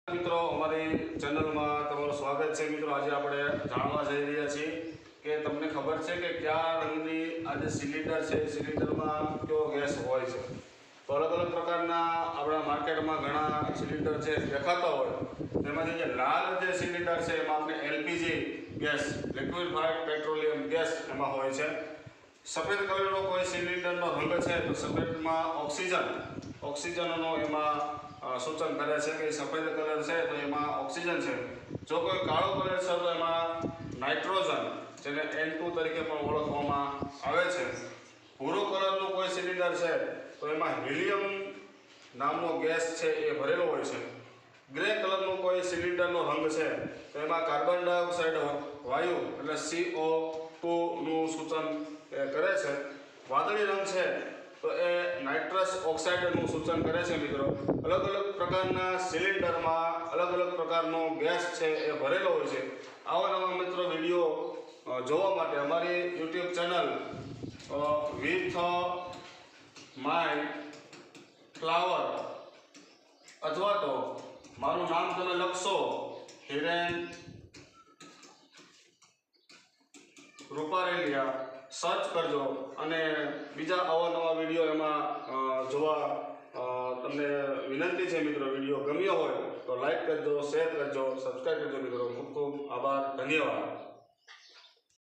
મિત્રો અમારી ચેનલમાં તમારું સ્વાગત છે। મિત્રો આજે આપણે જાણવા જઈ રહ્યા છીએ કે તમને ખબર છે કે કયા રંગની આ જે સિલિન્ડર છે સિલિન્ડરમાં કયો ગેસ હોય છે। તો અલગ અલગ પ્રકારના આપણા માર્કેટમાં ઘણા સિલિન્ડર છે દેખાતા હોય, તેમાંથી જે લાલ જે સિલિન્ડર છે એમાં આપણે LPG gas liquefied petroleum gas એમાં હોય છે। સફેદ કલરનો કોઈ સિલિન્ડરનો રંગ છે તો સફેદમાં ઓક્સિજનનો એમાં સૂચન કરે છે કે સફેદ કલર છે તો એમાં ઓક્સિજન છે। જો કોઈ કાળો કલર છે તો એમાં નાઇટ્રોજન, જેને N2 તરીકે પણ ઓળખવામાં આવે છે। ભૂરો કલરનું કોઈ સિલિન્ડર છે તો એમાં હિલિયમ નામનો ગેસ છે એ ભરેલો હોય છે। ગ્રે કલરનું કોઈ સિલિન્ડરનો રંગ છે તો એમાં કાર્બન ડાયોક્સાઇડ વાયુ એટલે CO2 નું સૂચન કરે છે। વાદળી રંગ છે તો એ નાઇટ્રસ ઓક્સાઇડનું સૂચન કરે છે। મિત્રો, અલગ અલગ પ્રકારના સિલિન્ડરમાં અલગ અલગ પ્રકારનો ગેસ છે એ ભરેલો હોય છે। આવા નવા મિત્રો વિડીયો જોવા માટે અમારી YouTube channel with my flower અથવા તો મારું નામ તમે લખશો હિરેન રૂપારેલિયા સર્ચ કરજો અને બીજા અવનવા વિડીયો એમાં જોવા તમને વિનંતી છે। મિત્રો, વિડીયો ગમ્યો હોય તો લાઈક કરજો, શેર કરજો, સબસ્ક્રાઈબ કરજો। મિત્રો, ખૂબ ખૂબ આભાર, ધન્યવાદ।